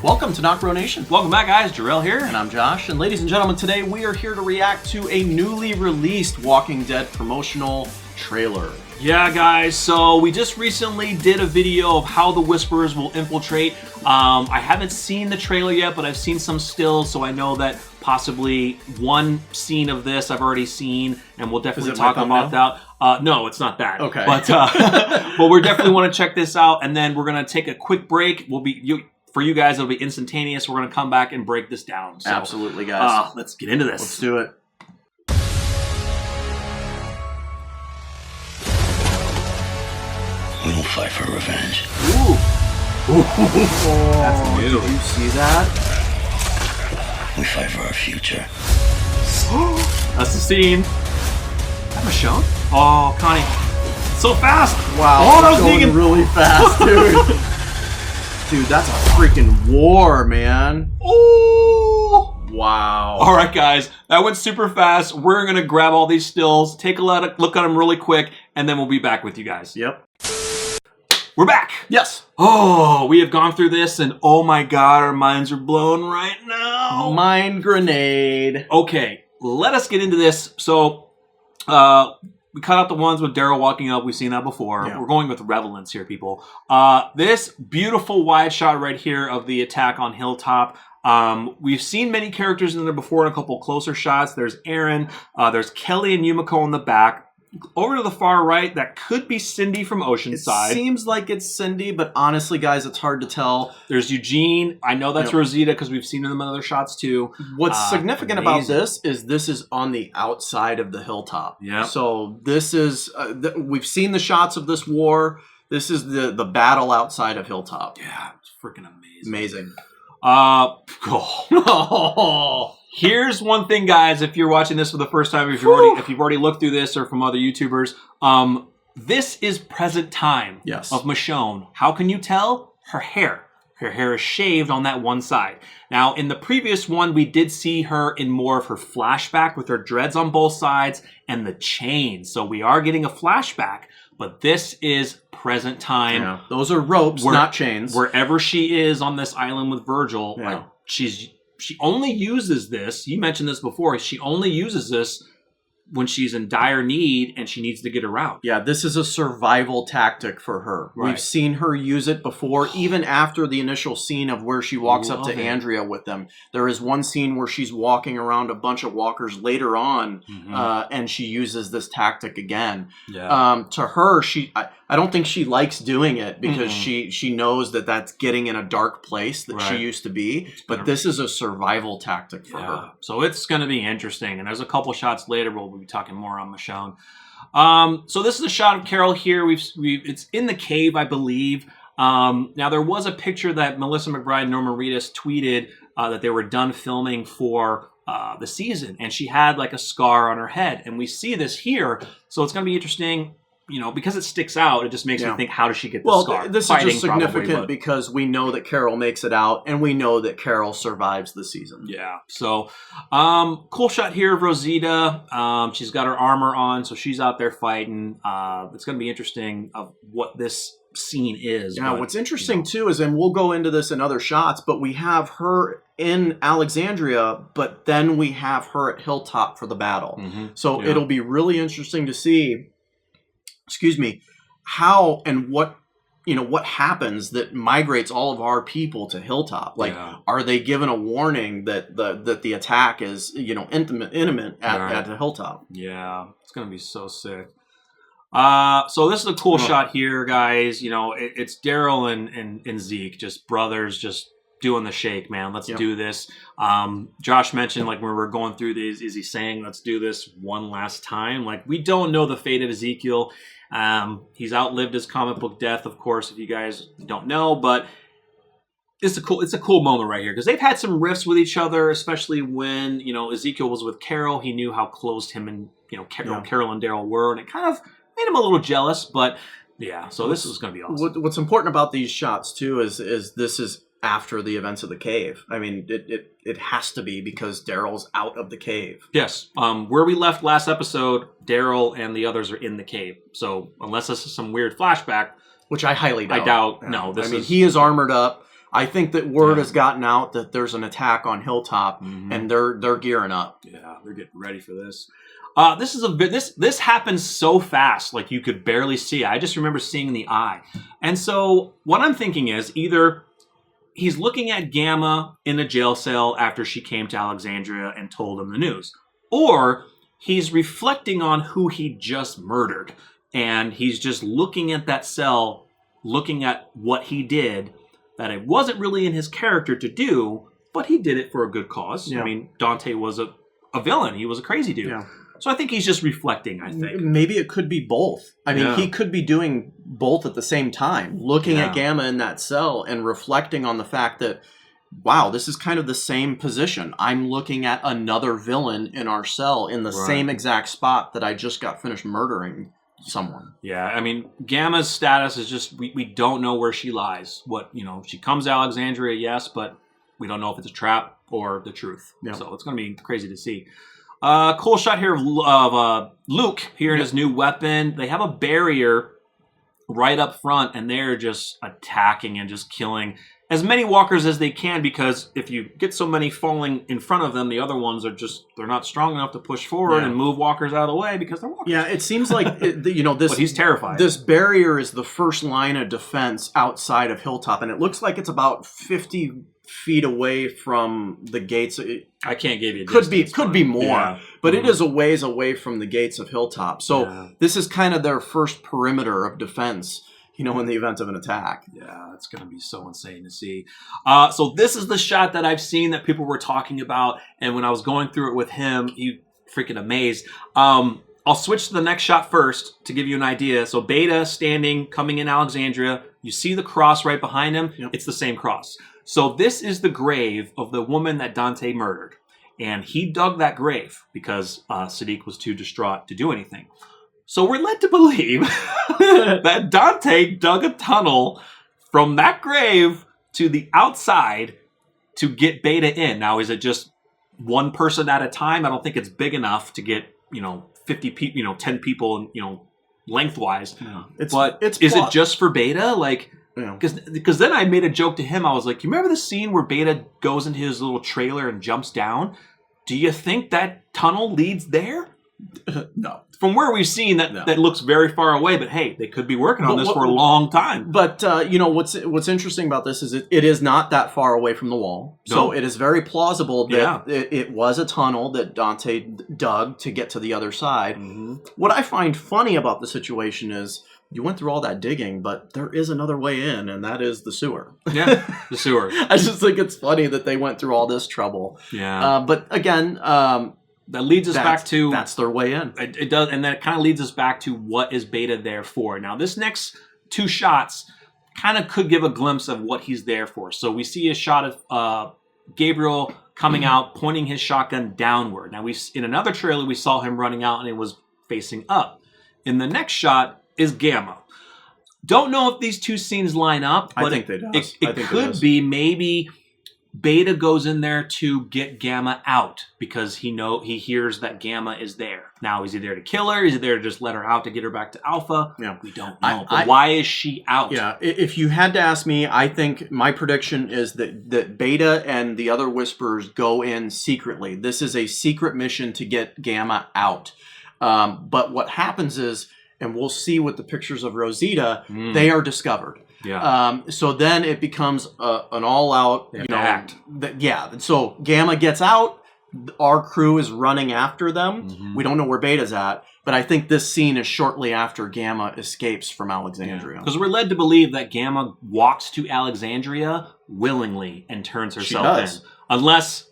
Welcome to NocBro Nation. Welcome back, guys. Jarrell here. And I'm Josh. And ladies and gentlemen, today we are here to react to a newly released Walking Dead promotional trailer. Yeah, guys. So we just recently did a video of how the Whisperers will infiltrate. I haven't seen the trailer yet, but I've seen some stills, so I know that possibly one scene of this I've already seen, and we'll definitely talk about that. No, it's not that. Okay. But but we definitely want to check this out, and then we're gonna take a quick break. For you guys, it'll be instantaneous. We're going to come back and break this down. So, absolutely, guys. Let's get into this. Let's do it. We will fight for revenge. Ooh. That's new. Did you see that? We fight for our future. That's the scene. Is that Michonne? Oh, Connie. So fast. Wow. Oh, that was going really fast, dude. Dude, that's a freaking war, man. Oh! Wow. All right, guys. That went super fast. We're going to grab all these stills, take a look at them really quick, and then we'll be back with you guys. Yep. We're back. Yes. Oh, we have gone through this, and oh my God, our minds are blown right now. Mind grenade. Okay, let us get into this. So, we cut out the ones with Daryl walking up. We've seen that before. Yeah. We're going with relevance here, people. This beautiful wide shot right here of the attack on Hilltop. We've seen many characters in there before in a couple closer shots. There's Aaron. There's Kelly and Yumiko in the back. Over to the far right, that could be Cindy from Oceanside. It seems like it's Cindy, but honestly, guys, it's hard to tell. There's Eugene. I know that's Rosita because we've seen them in other shots too. What's significant about this is on the outside of the hilltop. Yeah. So this is we've seen the shots of this war. This is the battle outside of Hilltop. Yeah, it's freaking amazing. Amazing. Oh. Here's one thing, guys. If you're watching this for the first time, if you've already looked through this or from other YouTubers, this is present time of Michonne. How can you tell? Her hair. Her hair is shaved on that one side. Now, in the previous one, we did see her in more of her flashback with her dreads on both sides and the chain. So we are getting a flashback, but this is present time. Yeah. Those are ropes, not chains. Wherever she is on this island with Virgil, like she only uses this. You mentioned this before. She only uses this when she's in dire need and she needs to get around. Yeah, this is a survival tactic for her. Right. We've seen her use it before, even after the initial scene of where she walks up to Andrea with them. There is one scene where she's walking around a bunch of walkers later on, and she uses this tactic again. Yeah. To her, I don't think she likes doing it because she knows that that's getting in a dark place that she used to be. But this is a survival tactic for her. So it's going to be interesting. And there's a couple shots later we'll be talking more on Michonne. So this is a shot of Carol here. It's in the cave, I believe. Now there was a picture that Melissa McBride and Norman Reedus tweeted that they were done filming for the season, and she had like a scar on her head, and we see this here. So it's going to be interesting. You know, because it sticks out, it just makes me think, how does she get the scar? This is just significant because we know that Carol makes it out, and we know that Carol survives the season. Yeah. So, cool shot here of Rosita. She's got her armor on, so she's out there fighting. It's going to be interesting of what this scene is. Yeah, what's interesting, too, is, and we'll go into this in other shots, but we have her in Alexandria, but then we have her at Hilltop for the battle. So it'll be really interesting to see... how and what happens that migrates all of our people to Hilltop? Like, are they given a warning that the attack is, imminent at the Hilltop? Yeah, it's gonna be so sick. So this is a cool shot here, guys. You know, it's Daryl and Zeke, just brothers, just doing the shake, man. Let's do this. Josh mentioned, like, when we're going through these, is he saying, let's do this one last time? Like, we don't know the fate of Ezekiel. He's outlived his comic book death, of course, if you guys don't know, but it's a cool moment right here because they've had some rifts with each other, especially when, Ezekiel was with Carol. He knew how close him and, Carol and Daryl were, and it kind of made him a little jealous, but yeah, so this is going to be awesome. What's important about these shots, too, is this is after the events of the cave. I mean, it has to be because Daryl's out of the cave. Yes. Where we left last episode, Daryl and the others are in the cave. So unless this is some weird flashback, which I highly doubt. I doubt. No, he is armored up. I think that word has gotten out that there's an attack on Hilltop, and they're gearing up. Yeah, they're getting ready for this. This happens so fast, like you could barely see. I just remember seeing the eye. And so what I'm thinking is either he's looking at Gamma in a jail cell after she came to Alexandria and told him the news, or he's reflecting on who he just murdered, and he's just looking at that cell, looking at what he did, that it wasn't really in his character to do, but he did it for a good cause. Yeah. I mean, Dante was a villain. He was a crazy dude. Yeah. So I think he's just reflecting, I think. Maybe it could be both. I mean, he could be doing both at the same time, looking at Gamma in that cell and reflecting on the fact that, wow, this is kind of the same position. I'm looking at another villain in our cell in the same exact spot that I just got finished murdering someone. Yeah, I mean, Gamma's status is just, we don't know where she lies. She comes to Alexandria, yes, but we don't know if it's a trap or the truth. Yeah. So it's going to be crazy to see. Cool shot here of Luke here in his new weapon. They have a barrier right up front, and they're just attacking and just killing as many walkers as they can, because if you get so many falling in front of them, the other ones they're not strong enough to push forward and move walkers out of the way because they're walkers. Yeah, it seems like this. But he's terrified. This barrier is the first line of defense outside of Hilltop, and it looks like it's about 50 feet away from the gates. I can't give you a could be more, but it is a ways away from the gates of Hilltop. So this is kind of their first perimeter of defense, in the event of an attack. Yeah, it's going to be so insane to see. So this is the shot that I've seen that people were talking about, and when I was going through it with him, he freaking amazed. I'll switch to the next shot first to give you an idea. So Beta standing, coming in Alexandria. You see the cross right behind him. Yep. It's the same cross. So this is the grave of the woman that Dante murdered. And he dug that grave because Sadiq was too distraught to do anything. So we're led to believe that Dante dug a tunnel from that grave to the outside to get Beta in. Now, is it just one person at a time? I don't think it's big enough to get, 50 people, 10 people, lengthwise. Yeah. Is it just for Beta? Because then I made a joke to him. I was like, you remember the scene where Beta goes into his little trailer and jumps down? Do you think that tunnel leads there? No. From where we've seen, that looks very far away. But hey, they could be working on this for a long time. But what's interesting about this is it is not that far away from the wall. No. So it is very plausible that it was a tunnel that Dante dug to get to the other side. Mm-hmm. What I find funny about the situation is you went through all that digging, but there is another way in, and that is the sewer. Yeah, the sewer. I just think it's funny that they went through all this trouble. Yeah. But again, that leads us back to... That's their way in. It does, and that kind of leads us back to what is Beta there for. Now, this next two shots kind of could give a glimpse of what he's there for. So we see a shot of Gabriel coming out, pointing his shotgun downward. Now, in another trailer, we saw him running out, and it was facing up. In the next shot is Gamma. Don't know if these two scenes line up, but I think they do. It could be maybe Beta goes in there to get Gamma out because he hears that Gamma is there. Now, is he there to kill her? Is he there to just let her out to get her back to Alpha? Yeah. We don't know. But why is she out? Yeah, if you had to ask me, I think my prediction is that Beta and the other Whisperers go in secretly. This is a secret mission to get Gamma out. But what happens is, and we'll see with the pictures of Rosita, they are discovered. Yeah. So then it becomes an all-out, act. So Gamma gets out. Our crew is running after them. Mm-hmm. We don't know where Beta's at, but I think this scene is shortly after Gamma escapes from Alexandria. Because we're led to believe that Gamma walks to Alexandria willingly and turns herself in, unless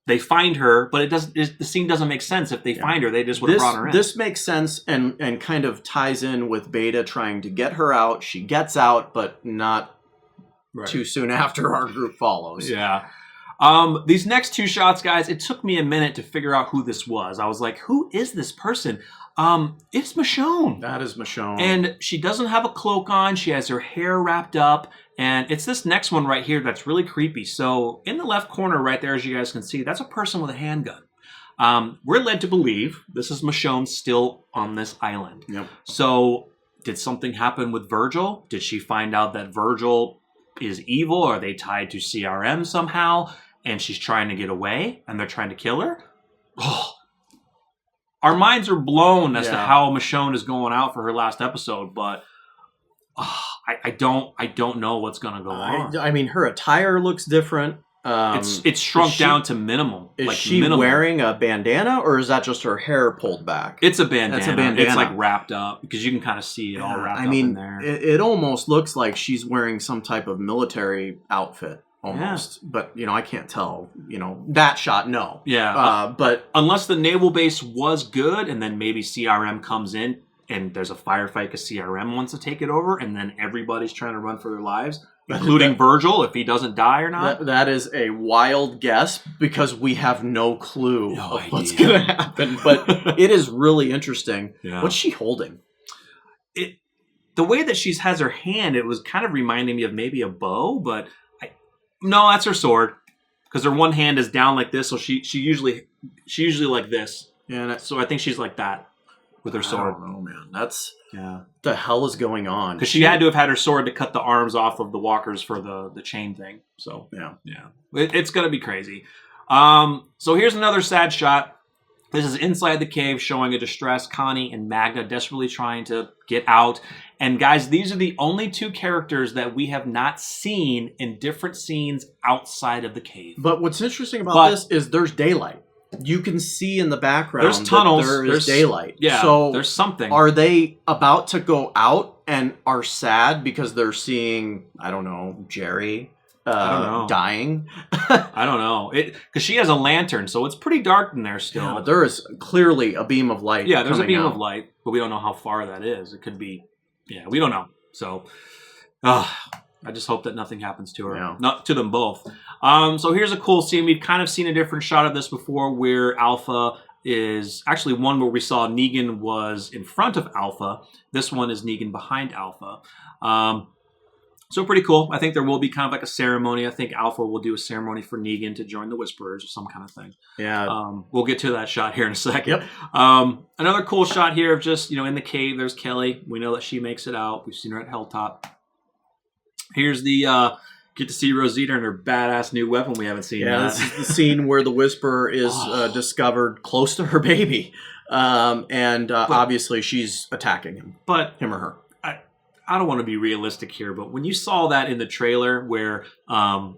they find her, but the scene doesn't make sense. If they find her, they just would have brought her in. This makes sense and kind of ties in with Beta trying to get her out. She gets out, but not too soon after our group follows. Yeah. These next two shots, guys, it took me a minute to figure out who this was. I was like, who is this person? It's Michonne. That is Michonne. And she doesn't have a cloak on. She has her hair wrapped up. And it's this next one right here that's really creepy. So in the left corner right there, as you guys can see, that's a person with a handgun. We're led to believe this is Michonne still on this island. Yep. So did something happen with Virgil? Did she find out that Virgil is evil? Are they tied to CRM somehow? And she's trying to get away, and they're trying to kill her? Oh. Our minds are blown as to how Michonne is going out for her last episode, but I don't know what's going to go on. I mean, her attire looks different. It's shrunk down to minimum. Is she wearing a bandana, or is that just her hair pulled back? It's a bandana. It's like wrapped up because you can kind of see it all wrapped up in there. It almost looks like she's wearing some type of military outfit. Almost, but I can't tell. That shot, no. Yeah, but unless the naval base was good, and then maybe CRM comes in and there's a firefight because CRM wants to take it over, and then everybody's trying to run for their lives, including Virgil, if he doesn't die or not. That is a wild guess because we have no clue of what's going to happen. But it is really interesting. Yeah. What's she holding? The way that she has her hand, it was kind of reminding me of maybe a bow, but. No, that's her sword, because her one hand is down like this, so she usually like this. Yeah, so I think she's like that with her sword. I don't know, man. That's the hell is going on? Because she had to have had her sword to cut the arms off of the walkers for the chain thing. So yeah, it's gonna be crazy. So here's another sad shot. This is inside the cave, showing a distressed Connie and Magna desperately trying to get out. And guys, these are the only two characters that we have not seen in different scenes outside of the cave. But what's interesting about this is there's daylight. You can see in the background there's tunnels. There's daylight. Yeah, so there's something. Are they about to go out and are sad because they're seeing, I don't know, Jerry dying? I don't know. Because she has a lantern, so it's pretty dark in there still. Yeah, but there is clearly a beam of light. Yeah, there's a beam of light, but we don't know how far that is. It could be, we don't know. So, I just hope that nothing happens to her. Not to them both. So here's a cool scene. We've kind of seen a different shot of this before, where Alpha is actually one where we saw Negan was in front of Alpha. This one is Negan behind Alpha. So pretty cool. I think there will be kind of like a ceremony. I think Alpha will do a ceremony for Negan to join the Whisperers or some kind of thing. Yeah. We'll get to that shot here in a second. Yep. Another cool shot here of just, in the cave, there's Kelly. We know that she makes it out. We've seen her at Hilltop. Here's the, get to see Rosita and her badass new weapon we haven't seen. Yeah, this is the scene where the Whisperer is discovered close to her baby. And obviously she's attacking him. Him or her. I don't want to be realistic here, but when you saw that in the trailer where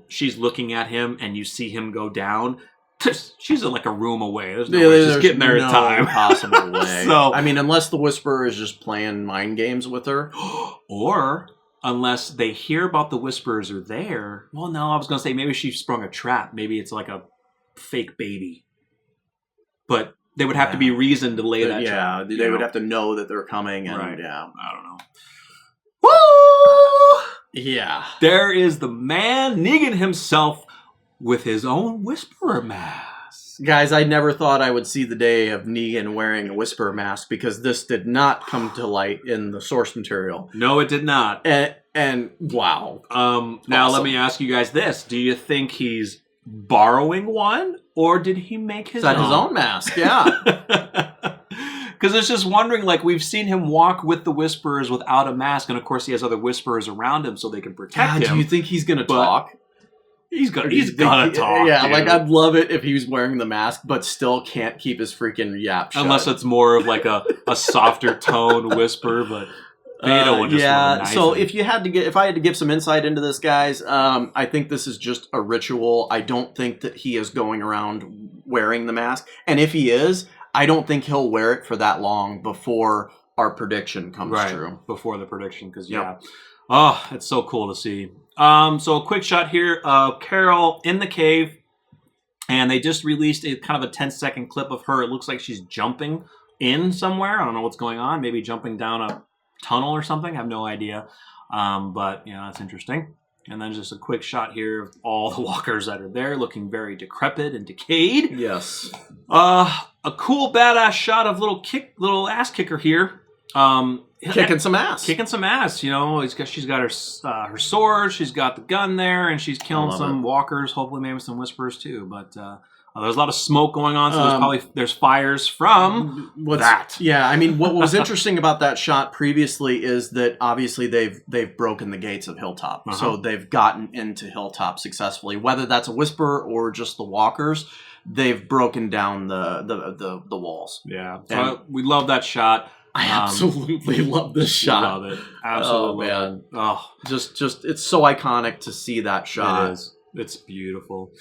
she's looking at him and you see him go down, she's like a room away. There's no way she's getting there in time. Possible way. So, I mean, unless the Whisperer is just playing mind games with her. Or unless they hear about the Whisperers are there. Well, no, I was going to say maybe she sprung a trap. Maybe it's like a fake baby. But they would have to be reason to lay that trap. Yeah, they would have to know that they're coming. And I don't know. Woo! Yeah. There is the man, Negan himself, with his own Whisperer mask. Guys, I never thought I would see the day of Negan wearing a Whisperer mask because this did not come to light in the source material. No, it did not. And wow. Now, let me ask you guys this. Do you think he's borrowing one, or did he make his own? His own mask, yeah. Because it's just wondering, like, we've seen him walk with the Whisperers without a mask, and of course he has other Whisperers around him so they can protect him. Do you think he's going to talk? He's gonna talk. Yeah, dude. like I'd love it if he was wearing the mask, but still can't keep his freaking yap shut. Unless it's more of like a softer tone whisper, but Beta would just nice. So if I had to give some insight into this, guys, I think this is just a ritual. I don't think that he is going around wearing the mask, and if he is, I don't think he'll wear it for that long before our prediction comes true. Before the prediction, because oh, it's so cool to see. So a quick shot here of Carol in the cave, and they just released a kind of a 10-second clip of her. It looks like she's jumping in somewhere. I don't know what's going on. Maybe jumping down a tunnel or something. I have no idea. But that's interesting. And then just a quick shot here of all the walkers that are there, looking very decrepit and decayed. Yes. A cool badass shot of little ass kicker here. Kicking some ass. She's got her sword, she's got the gun there, and she's killing some walkers, hopefully maybe some Whisperers too. But There's a lot of smoke going on, so there's fires from that. Yeah, I mean, what was interesting about that shot previously is that obviously they've broken the gates of Hilltop, so they've gotten into Hilltop successfully. Whether that's a Whisperer or just the Walkers, they've broken down the walls. Yeah, so we love that shot. I absolutely love this shot. Love it. Absolutely. Oh, man. Oh, just it's so iconic to see that shot. It is. It's beautiful.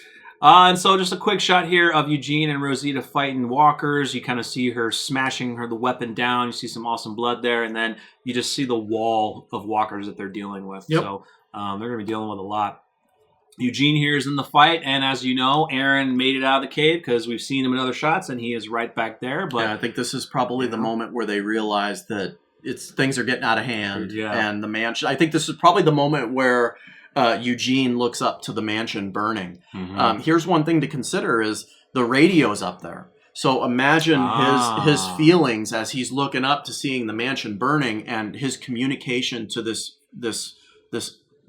And so just a quick shot here of Eugene and Rosita fighting walkers. You kind of see her smashing the weapon down. You see some awesome blood there. And then you just see the wall of walkers that they're dealing with. Yep. So they're going to be dealing with a lot. Eugene here is in the fight. And as you know, Aaron made it out of the cave because we've seen him in other shots. And he is right back there. But yeah, I think this is probably the moment where they realize that things are getting out of hand. Yeah. And the mansion. I think this is probably the moment where Eugene looks up to the mansion burning. Here's one thing to consider is the radio's up there. So imagine his feelings as he's looking up to seeing the mansion burning, and his communication to this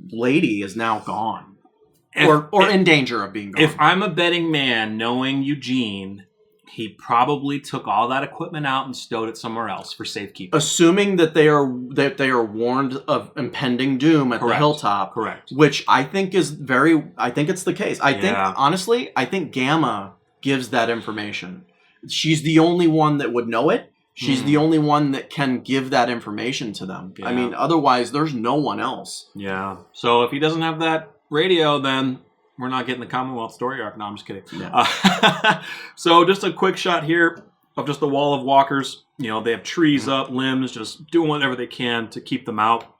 lady is now gone. Or in danger of being gone. If I'm a betting man, knowing Eugene, he probably took all that equipment out and stowed it somewhere else for safekeeping. Assuming that they are warned of impending doom at the Hilltop. Correct. Which I think is I think it's the case. I think, honestly, Gamma gives that information. She's the only one that would know it. She's the only one that can give that information to them. Yeah. I mean, otherwise, there's no one else. Yeah. So if he doesn't have that radio, then we're not getting the Commonwealth story arc. No, I'm just kidding. Yeah. So just a quick shot here of just the wall of walkers. You know, they have trees up, limbs, just doing whatever they can to keep them out.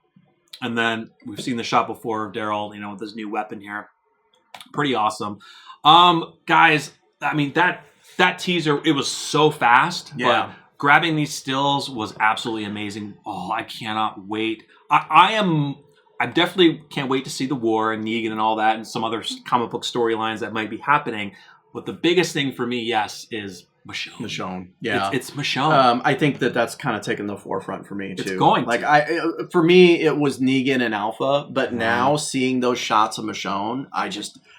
And then we've seen the shot before of Daryl, with his new weapon here. Pretty awesome. Guys, I mean, that teaser, it was so fast. Yeah. But grabbing these stills was absolutely amazing. Oh, I cannot wait. I definitely can't wait to see the war and Negan and all that and some other comic book storylines that might be happening. But the biggest thing for me, is Michonne. Michonne, yeah. It's Michonne. I think that's kind of taken the forefront for me, too. It's going to. For me, it was Negan and Alpha. But now, seeing those shots of Michonne,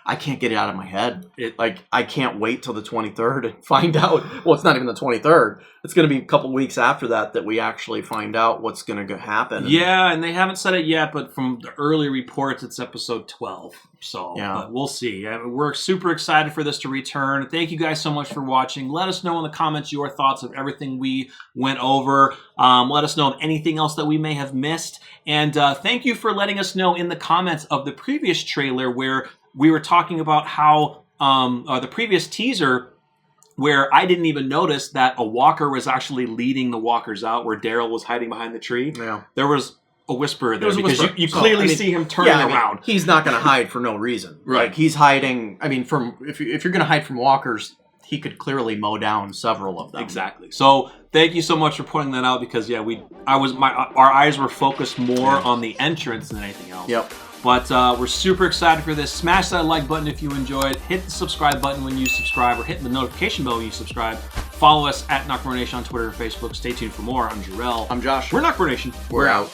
I can't get it out of my head. I can't wait till the 23rd and find out. Well, it's not even the 23rd. It's going to be a couple weeks after that we actually find out what's going to happen. Yeah, and they haven't said it yet, but from the early reports, it's episode 12. So but we'll see. We're super excited for this to return. Thank you guys so much for watching. Let us know in the comments your thoughts of everything we went over. Let us know of anything else that we may have missed. And thank you for letting us know in the comments of the previous trailer where we were talking about how the previous teaser where I didn't even notice that a walker was actually leading the walkers out where Daryl was hiding behind the tree. Yeah. There was a Whisperer there because you clearly see him turning around. He's not going to hide for no reason. Right. Like, he's hiding. I mean, if you're going to hide from walkers, he could clearly mow down several of them. Exactly. So thank you so much for pointing that out because our eyes were focused more on the entrance than anything else. Yep. But we're super excited for this. Smash that like button if you enjoyed. Hit the subscribe button when you subscribe or hit the notification bell when you subscribe. Follow us at NocBro Nation on Twitter and Facebook. Stay tuned for more. I'm Jarrell. I'm Josh. We're NocBro Nation. We're out.